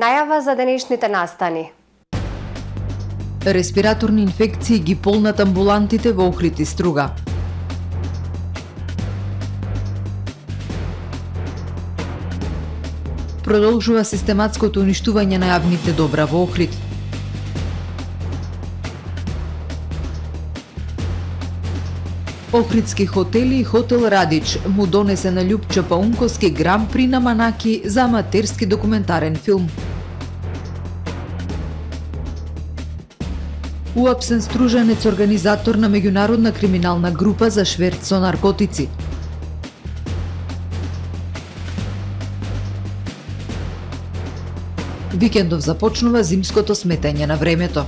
најава за денешните настани. Респираторни инфекции ги полнат амбулантите во Охрид и Струга. Продолжува систематското уништување на јавните добра во Охрид. Охридски хотели и хотел Радич му донесе на Љупчо Паунковски Гран При на Манаки за аматерски документарен филм. Уапсен стружанец, организатор на меѓународна криминална група за шверц со наркотици. Викендов започнува зимското сметање на времето.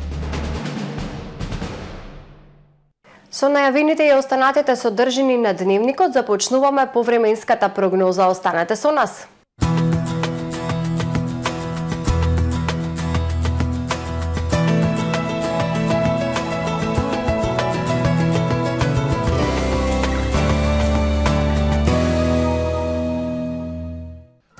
Со најавените и останатите содржини на дневникот започнуваме повременската прогноза. Останете со нас.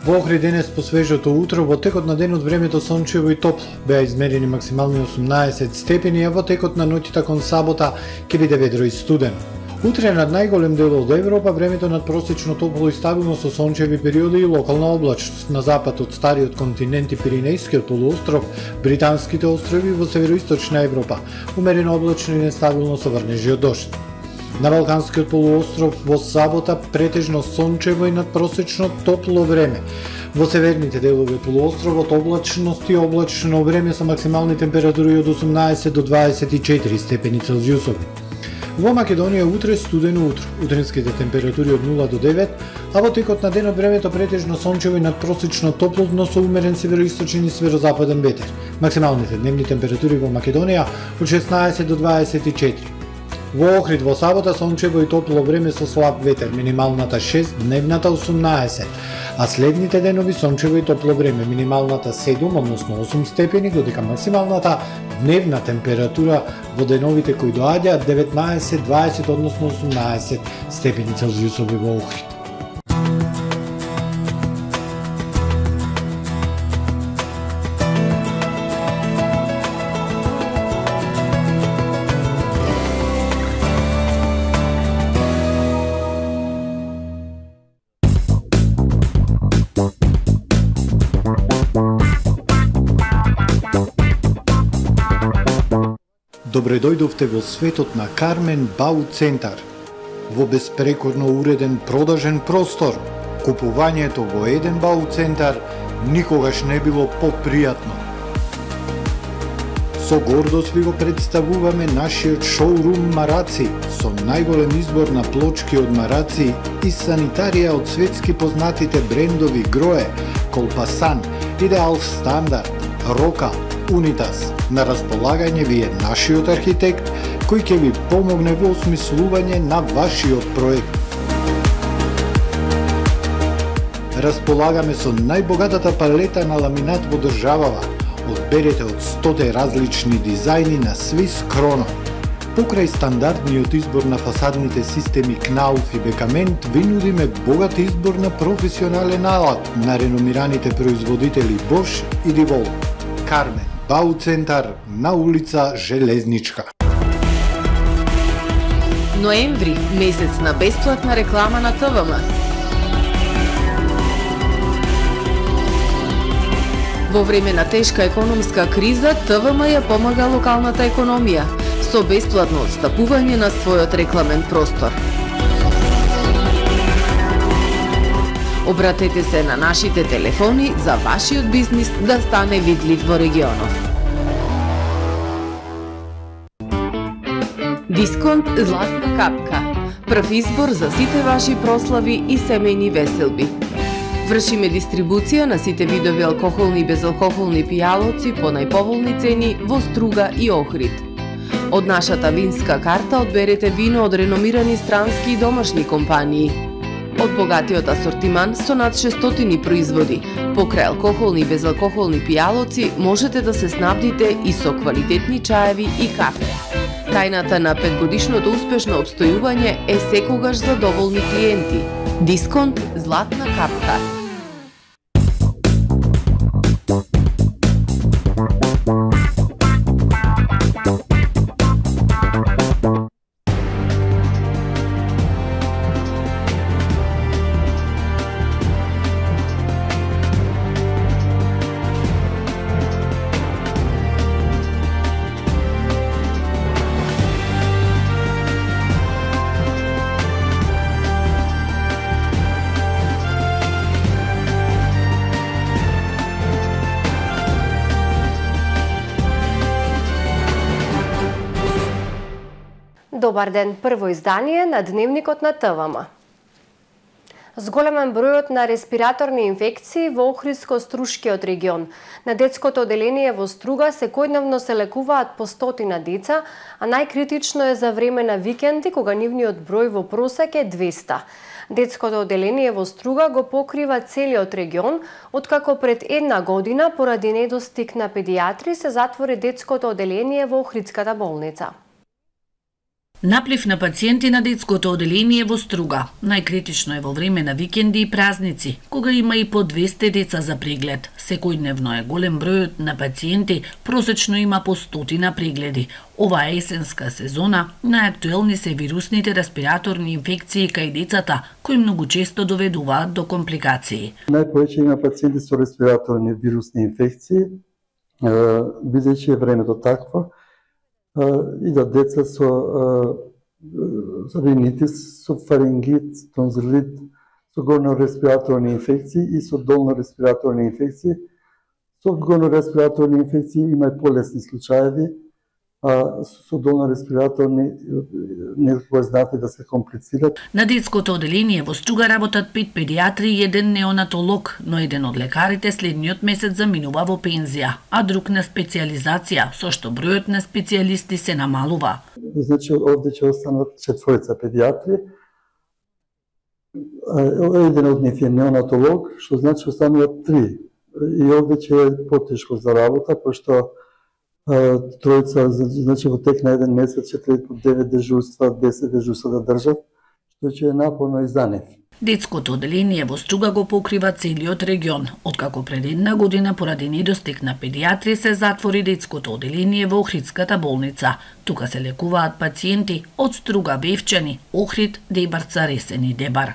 Во Охрид денес по свежото утро, во текот на денот времето сончево и топло. Беа измерени максимални 18 степени, а во текот на ноќта кон сабота ќе биде ведро и студено. Утре над најголем дел од Европа времето надпросечно топло и стабилно со сончеви периоди и локална облачност. На запад од стариот континент и Пиринејскиот полуостров, Британските острови во североисточна Европа, умерено облачно и нестабилно со врнежи од дожд. На Балканскиот полуостров во сабота претежно сончево и надпросечно топло време. Во северните делови полуостровот облачност и облачно време со максимални температури од 18 до 24 степени Целзиусови. Во Македонија утре студено утро, утринските температури од 0 до 9, а во текот на денот времето претежно сончево и надпросечно топло, но со умерен североисточен и северозападен ветер. Максималните дневни температури во Македонија од 16 до 24. Во Охрид во сабота сончево и топло време со слаб ветер, минималната 6, дневната 18, а следните денови сончево и топло време, минималната 7, односно 8 степени, додека максималната дневна температура во деновите кои доаѓаат 19, 20, односно 18 степени Целзиусови во Охрид. Добре дојдовте во светот на Кармен Бау Центар. Во беспрекорно уреден продажен простор, купувањето во еден Бау Центар никогаш не било попријатно. Со гордост ви го представуваме нашиот шоурум Мараци, со најголем избор на плочки од Мараци и санитарија од светски познатите брендови Грое, Колпасан, Идеал Стандард, Рока, Унитас. На располагање ви е нашиот архитект, кој ќе ви помогне во осмислување на вашиот проект. Располагаме со најбогатата палета на ламинат во државава. Одберете од 100 различни дизајни на Swiss Chrono. Покрај стандардниот избор на фасадните системи Кнауф и Бекамент, ви нудиме богат избор на професионален алат на реномираните производители Bosch и Divol. Кармен Бау Центар на улица Железничка. Ноември, месец на бесплатна реклама на ТВМ. Во време на тешка економска криза, ТВМ ја помага локалната економија со бесплатно отстапување на својот рекламен простор. Обратете се на нашите телефони за вашиот бизнис да стане видлив во регионов. Дисконт Златна капка. Прв избор за сите ваши прослави и семејни веселби. Вршиме дистрибуција на сите видови алкохолни и безалкохолни пијалоци по најповолни цени во Струга и Охрид. Од нашата винска карта одберете вино од реномирани странски и домашни компании. Од богатиот асортиман со над 600 производи, покрај алкохолни и безалкохолни пијалоци, можете да се снабдите и со квалитетни чаеви и кафе. Тајната на 5-годишното успешно обстојување е секогаш задоволни клиенти. Дисконт Златна капка. Добар ден, прво издание на Дневникот на ТВМ. Зголемен бројот на респираторни инфекции во Охридско-Струшкиот регион. На детското оделение во Струга секојдневно се лекуваат по 100 деца, а најкритично е за време на викенди, кога нивниот број во просек е 200. Детското оделение во Струга го покрива целиот регион, откако пред една година поради недостиг на педиатри се затвори детското оделение во Охридската болница. Наплив на пациенти на детското оделение во Струга. Најкритично е во време на викенди и празници, кога има и по 200 деца за преглед. Секојдневно е голем бројот на пациенти, просечно има по 100 прегледи. Оваа есенска сезона најактуелни се вирусните респираторни инфекции кај децата, кои многу често доведуваат до компликации. Најповеќе има пациенти со респираторни вирусни инфекции, бидејќи е времето такво, и да деца со ринитис, со фарингит, тонзилит, со горно-респираторни инфекции и со долно-респираторни инфекции. Со горно-респираторни инфекции има и полесни случаеви, а со долно-респираторни некој знаат да се комплицират. На детското оделение во Струга работат 5 педиатри и 1 неонатолог, но еден од лекарите следниот месец заминува во пензија, а друг на специјализација, со што бројот на специјалисти се намалува. Значи, овде ќе останат 4 педиатри, еден од нив е неонатолог, што значи остануваат 3. И овде ќе е потешко за работа, пошто тројца, значи во тек на еден месец ќе треба 9 дежурства, 10 дежурства да држат, што ќе е напорно и за нив. Детското оделение во Струга го покрива целиот регион, откако пред една година поради недостиг на педиатри се затвори детското оделение во Охридската болница. Тука се лекуваат пациенти од Струга, Бевчани, Охрид, Дебарца, Ресен и Дебар.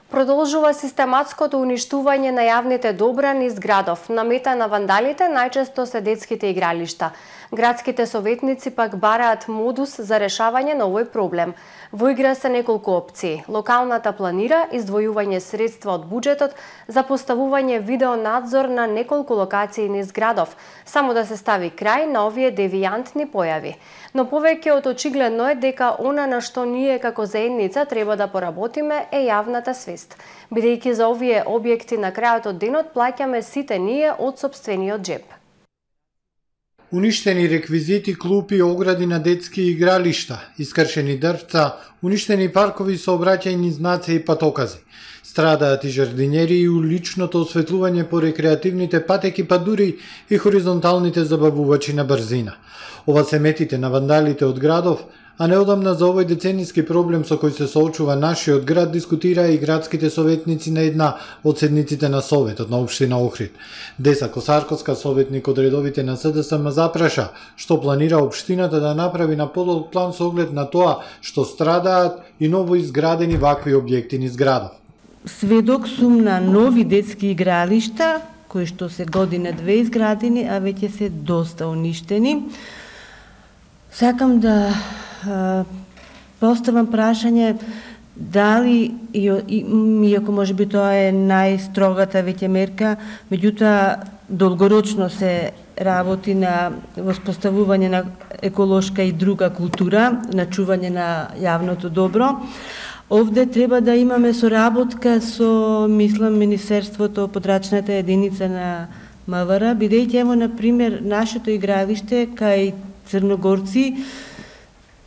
Продолжува систематското уништување на јавните добра низ градов. На мета на вандалите најчесто се детските игралишта. Градските советници пак бараат модус за решавање на овој проблем. Во игра се неколку опции. Локалната планира издвојување средства од буџетот за поставување видеонадзор на неколку локации низ градов, само да се стави крај на овие девијантни појави. Но повеќе од очигледно е дека она на што ние како заедница треба да поработиме е јавната свест, бидејќи за овие објекти на крајот од денот плаќаме сите ние од сопствениот џеп. Уништени реквизити, клупи, огради на детски игралишта, искршени дрвца, уништени паркови со обраќајни знаци и патокази. Страдаат и жардинери и уличното осветлување по рекреативните патеки, па дури и хоризонталните забавувачи на брзина. Ова се метите на вандалите од градов, а неодамна за овој децениски проблем со кој се соочува нашиот град дискутираа и градските советници на една од седниците на Советот на општина Охрид. Деса Косарковска, советник од редовите на СДСМ, запраша што планира општината да направи на подолг план со оглед на тоа што страдаат и ново изградени вакви објекти низ градов. Сведок сум на нови детски игралишта, кои што се година-две изградени, а веќе се доста уништени. Сакам да поставам прашање дали, иако може би тоа е најстрогата веќе мерка, меѓутоа долгорочно се работи на воспоставување на еколошка и друга култура, на чување на јавното добро. Овде треба да имаме соработка со, мислам, Министерството, подрачната единица на МВР, бидејќи ево, например, нашето игралиште кај Црногорци,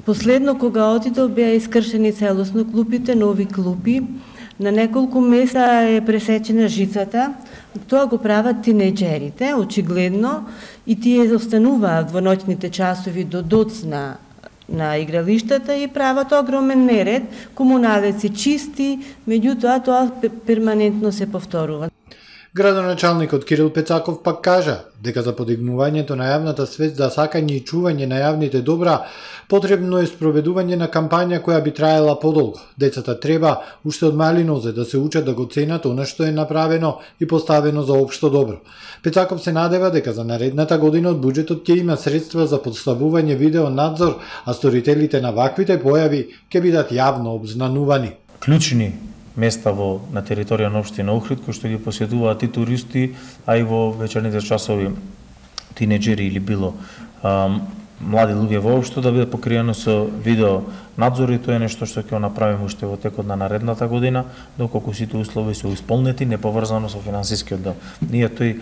последно кога отидов беа искршени целосно клупите, нови клупи, на неколку места е пресечена жицата, тоа го прават тинејџерите, очигледно, и тие остануваат во ноќните часови до доц на игралиштата и прават огромен неред, комуналеци чисти, меѓутоа тоа перманентно се повторува. Градоначалникот Кирил Пецаков пак кажа дека за подигнувањето на јавната свест за сакање и чување на јавните добра потребно е спроведување на кампања која би траела подолго. Децата треба уште од мали нозе да се учат да го ценат она што е направено и поставено за општо добро. Пецаков се надева дека за наредната година од буџетот ќе има средства за поставување видеонадзор, а сторителите на ваквите појави ќе бидат јавно обзнанувани. Клучни места на територија на општина Охрид, кои што ги посетуваат и туристи, а и во вечерните часови тинеџери или било млади луѓе воопшто да биде покриено со видео надзор и тоа е нешто што ќе го направиме уште во текот на наредната година, доколку сите услови се исполнети, не поврзано со финансискиот дел. Ние тој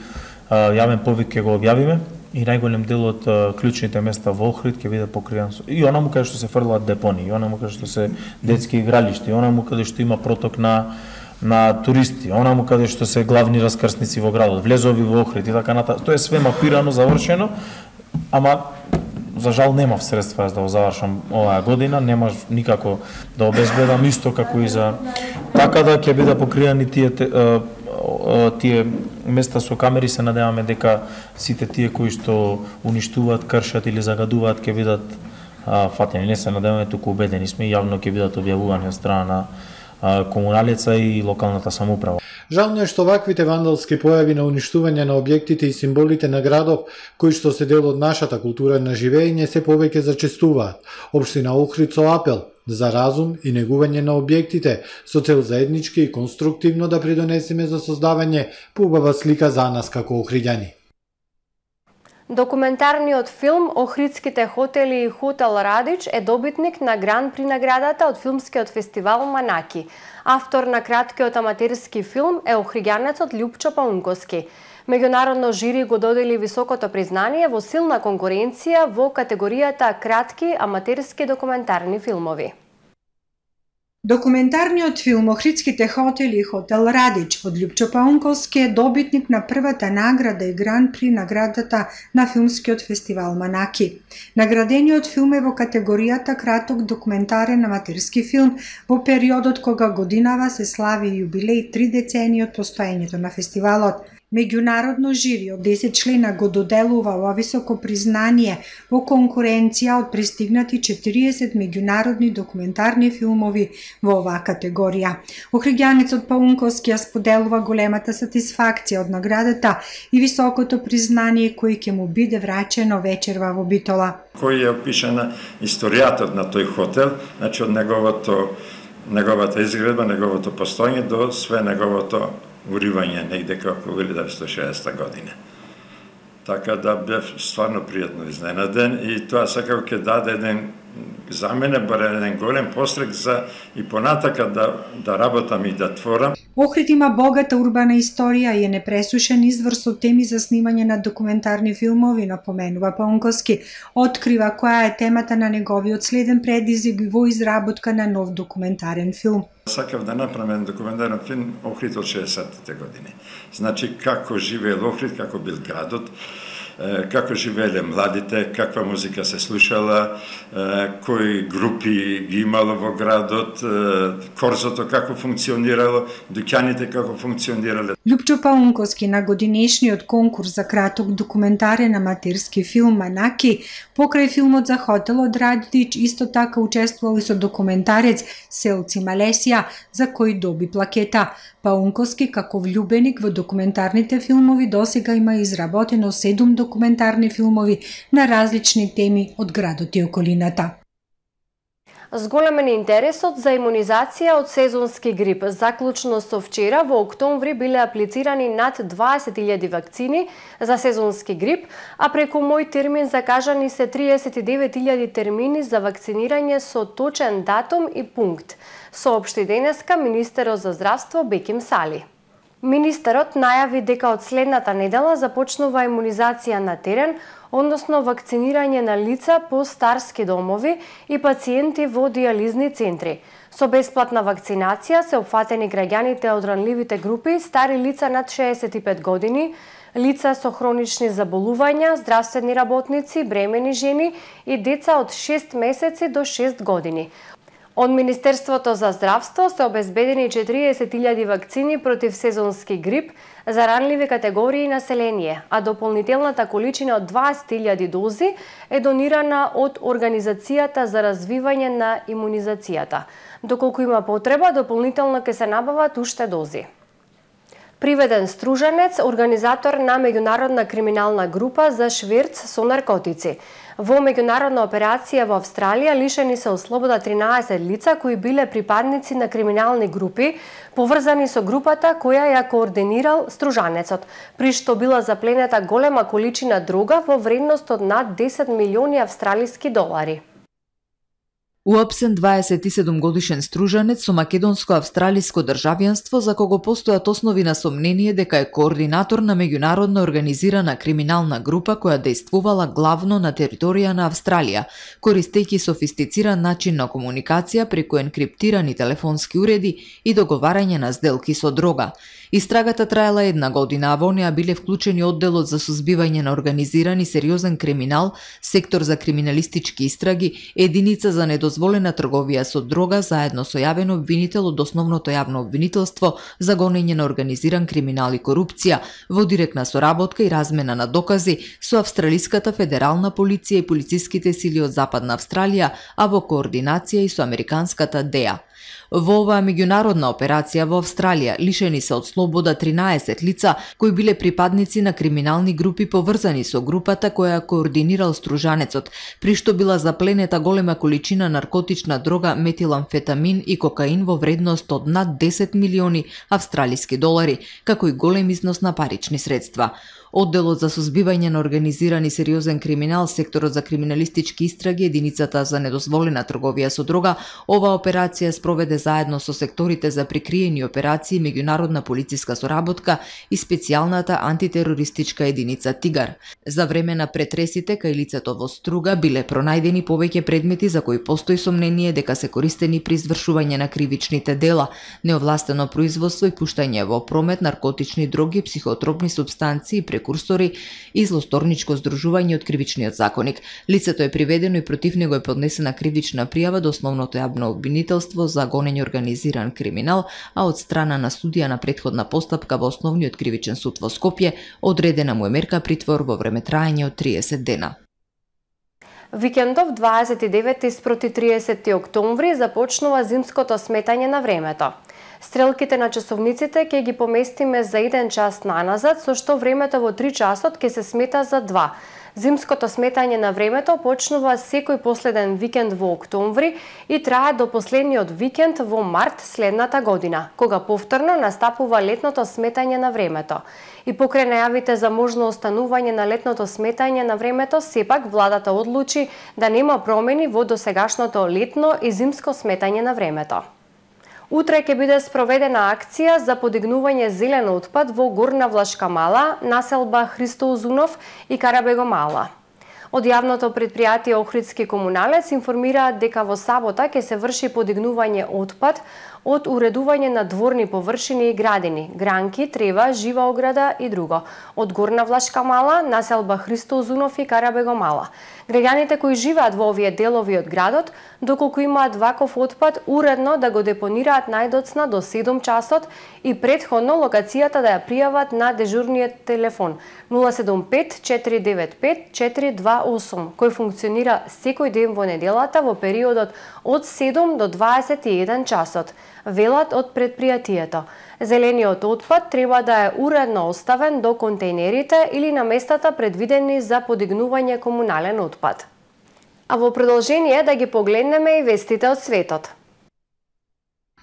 јавен повик ќе го објавиме и најголем дел од клучните места во Охрид ќе биде покриен и онаму каде што се фрлаат депони, и онаму каде што се детски игралишта, и онаму каде што има проток на туристи, онаму каде што се главни раскрсници во градот, влезови во Охрид и така натаму. Тоа е све мапирано, завршено, ама за жал немав средства да го завршам оваа година, немаш никако да обезбедам исто како и за така да ќе биде покриени тие места со камери. Се надеваме дека сите тие кои што уништуваат, кршат или загадуваат ќе бидат фатени. Не се надеваме, туку убедени сме и јавно ќе бидат објавувани од страна на комуналица и локалната самоуправа. Жално е што ваквите вандалски појави на уништување на објектите и символите на градов, кои што се дел од нашата култура на живење, се повеќе зачестуваат. Општина Охрид со апел за разум и негување на објектите, со цел заеднички и конструктивно да придонесеме за создавање поубава слика за нас како охриѓани. Документарниот филм Охридските хотели и хотел Радич е добитник на Гран при наградата од филмскиот фестивал Манаки. Автор на краткиот аматерски филм е охриѓанецот Љупчо Паунковски. Меѓународно жири го додели високото признание во силна конкуренција во категоријата кратки аматерски документарни филмови. Документарниот филм Охридските хотели и хотел Радич од Љупчо Паунковски е добитник на првата награда и гран при наградата на филмскиот фестивал Манаки. Наградениот филм е во категоријата краток документарен аматерски филм во периодот кога годинава се слави јубилеј 3 децении од постоењето на фестивалот. Меѓународно жири од 10 члена го доделува ова високо признание во конкуренција од пристигнати 40 меѓународни документарни филмови во оваа категорија. Охриѓанецот Паунковски ја споделува големата сатисфакција од наградата и високото признание кој ќе му биде врачено вечерва во Битола. Кој е опишана историјата на тој хотел, значи од неговата изградба, неговото постоење до све неговото уривање негде како 1960 година. Така да бев стварно пријатно изненаден и тоа секако ќе даде за мене барем еден голем пострек за и понатака да работам и да творам. Охрид има богата урбана историја и е непресушен извор со теми за снимање на документарни филмови, напоменува Паунковски. Открива која е темата на неговиот следен предизвик во изработка на нов документарен филм. Сакав да направам документарен филм Охрид од 60-тите години. Значи како живеел Охрид, како бил градот, како живееле младите, каква музика се слушала, кои групи ги имало во градот, корзото како функционирало, дуќаните како функционирале. Љупчо Паунковски на годинешниот конкурс за краток документарен аматерски филм Манаки, покрај филмот за хотелот Радич, исто така учествувал и со документарец Селци Малесија, за кој доби плакета. Паунковски како влюбеник во документарните филмови досега има изработено 7 документарни филмови на различни теми од градот и околината. Зголемен интересот за имунизација од сезонски грип. Заклучно со вчера, во октомври биле аплицирани над 20.000 вакцини за сезонски грип, а преку мој термин закажани се 39.000 термини за вакцинирање со точен датум и пункт, соопшти денеска министерот за здравство Беким Сали. Министерот најави дека од следната недела започнува имунизација на терен, односно вакцинирање на лица по старски домови и пациенти во диализни центри. Со бесплатна вакцинација се опфатени граѓаните од ранливите групи, стари лица над 65 години, лица со хронични заболувања, здравствени работници, бремени жени и деца од 6 месеци до 6 години. Од Министерството за здравство се обезбедени 40.000 вакцини против сезонски грип за ранливи категории население, а дополнителната количина од 20.000 дози е донирана од Организацијата за развивање на имунизацијата. Доколку има потреба, дополнително ќе се набават уште дози. Приведен стружанец, организатор на меѓународна криминална група за шверц со наркотици. Во меѓународна операција во Австралија лишени се од слобода 13 лица кои биле припадници на криминални групи, поврзани со групата која ја координирал стружанецот, при што била запленета голема количина дрога во вредност од над 10 милиони австралиски долари. Уапсен 27 годишен стружанец со македонско-австралиско државјанство за кого постојат основи на сомнение дека е координатор на меѓународна организирана криминална група која действувала главно на територија на Австралија, користејќи софистициран начин на комуникација преку енкриптирани телефонски уреди и договарање на сделки со дрога. Истрагата траела 1 година, а во неа биле вклучени одделот за сузбивање на организиран и сериозен криминал, сектор за криминалистички истраги, единица за недозволена трговија со дрога, заедно со јавен обвинител од основното јавно обвинителство за гонење на организиран криминал и корупција, во директна соработка и размена на докази со Австралиската федерална полиција и полициските сили од Западна Австралија, а во координација и со американската ДЕА. Во оваа меѓународна операција во Австралија лишени се од слобода 13 лица кои биле припадници на криминални групи поврзани со групата која координирал стружанецот, при што била запленета голема количина наркотична дрога, метиламфетамин и кокаин во вредност од над 10 милиони австралиски долари, како и голем износ на парични средства. Одделот за сузбивање на организиран и сериозен криминал, секторот за криминалистички истраги, единицата за недозволена трговија со дрога, оваа операција спроведе заедно со секторите за прикриени операции, меѓународна полициска соработка и специјалната антитерористичка единица Тигар. За време на претресите кај лицето во Струга биле пронајдени повеќе предмети за кои постои сомнение дека се користени при извршување на кривичните дела, неовластено производство и пуштање во промет наркотични дроги, психотропни супстанции, прекурсори и злосторничко здружување од кривичниот законник. Лицето е приведено и против него е поднесена кривична пријава до основното јавно обвинителство за гонење организиран криминал, а од страна на судија на претходна постапка во Основниот кривичен суд во Скопје одредена му е мерка притвор во време траење од 30 дена. Викендов 29 спроти 30 октомври започнува зимското сметање на времето. Стрелките на часовниците ќе ги поместиме за 1 час наназад, со што времето во 3 часот ќе се смета за 2. Зимското сметање на времето почнува секој последен викенд во октомври и трае до последниот викенд во март следната година, кога повторно настапува летното сметање на времето. И покрај најавите за можно останување на летното сметање на времето, сепак владата одлучи да нема промени во досегашното летно и зимско сметање на времето. Утре ќе биде спроведена акција за подигнување зелен отпад во Горна Влашка мала, населба Христо Узунов и Карабего мала. Од јавното предпријатие Охридски комуналец информираат дека во сабота ќе се врши подигнување отпад од уредување на дворни површини и градини, гранки, трева, жива ограда и друго, од Горна Влашка мала, населба Христо Узунов и Карабего мала. Граѓаните кои живеат во овие делови од градот, доколку имаат ваков отпад, уредно да го депонираат најдоцна до 7 часот и претходно локацијата да ја пријават на дежурниот телефон 075 495 428, кој функционира секој ден во неделата во периодот од 7 до 21 часот, велат од предпријатието. Зелениот отпад треба да е уредно оставен до контејнерите или на местата предвидени за подигнување комунален отпад. А во продолжение да ги погледнеме и вестите од светот.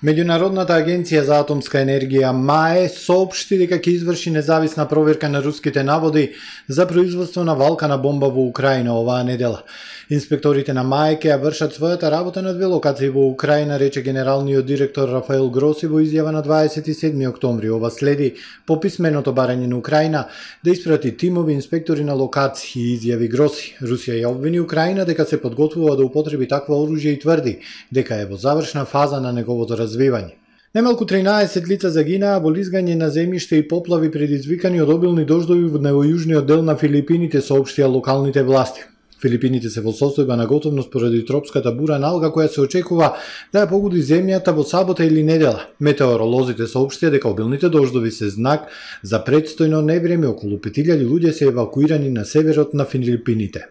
Меѓународната агенција за атомска енергија МАЕ соопшти дека ќе изврши независна проверка на руските наводи за производство на валкана бомба во Украина оваа недела. Инспекторите на МАЕ ќе ја вршат својата работа на 2 локации во Украина, рече генералниот директор Рафаел Гроси во изјава на 27 октомври. Ова следи по писменото барање на Украина да испрати тимови инспектори на локации, изјави Гроси. Русија ја обвини Украина дека се подготвува да употреби таква оружје и тврди дека е во завршна фаза на неговото развивање. Немалку 13 лица загинаа во лизгање на земјиште и поплави предизвикани од обилни дождови во южниот дел на Филипините, соопштија локалните власти. Филипините се во состојба на готовност поради тропската бура налга која се очекува да ја погоди земјата во сабота или недела. Метеоролозите соопштија дека обилните дождови се знак за предстојно невреме, околу 5000 луѓе се евакуирани на северот на Филипините.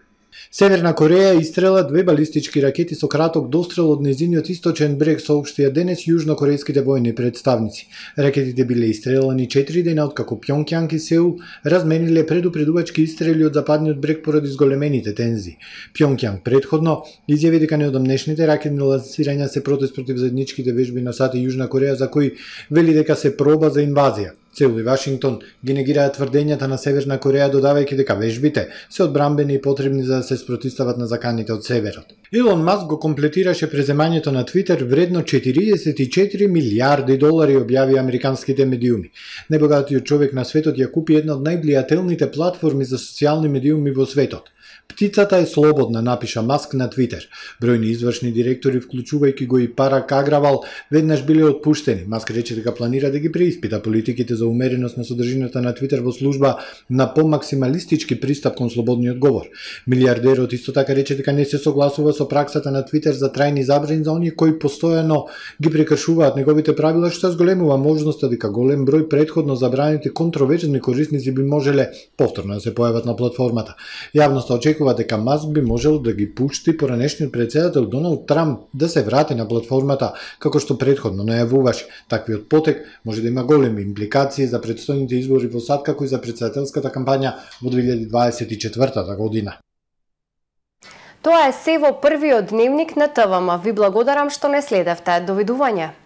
Северна Кореја истрела 2 балистички ракети со краток дострел од нејзиниот источен брег, соопштија денес јужнокорејските војни представници. Ракетите биле истрелани 4 дена откако Пјонкјанг и Сеул размениле предупредувачки истрели од западниот брег поради зголемените тензии. Пјонкјанг претходно изјави дека неодамнешните ракетни лансирања се протест против заедничките вежби на САД и Јужна Кореја, за кои вели дека се проба за инвазија. Сеул и Вашингтон ги негираат тврдењата на Северна Кореја, додавајќи дека вежбите се одбрамбени и потребни за да се спротивстават на заканите од северот. Илон Маск го комплетираше преземањето на Твитер вредно 44 милиарди долари, објави американските медиуми. Најбогатиот човек на светот ја купи една од највлијателните платформи за социјални медиуми во светот. Птицата е слободна, напиша Маск на Твитер. Бројни извршни директори, вклучувајќи го и Парак Агравал, веднаш биле отпуштени. Маск рече дека планира да ги преиспита политиките за умереност на содржината на Твитер во служба на помаксималистички пристап кон слободниот говор. Милиардерот исто така рече дека не се согласува со праксата на Твитер за трајни забрани за оние кои постојано ги прекршуваат неговите правила, што зголемува можноста дека голем број претходно забраните контроверзни корисници би можеле повторно да се појават на платформата. Јавноста очекува дека Маск би можел да ги пушти поранешниот претседател Доналд Трамп да се врати на платформата, како што претходно најавуваше. Таквиот потек може да има големи импликации за претстојните избори во САД, како и за претседателската кампања во 2024 година. Тоа е се во првиот дневник на ТВМ. Ви благодарам што не следевте. Довидување.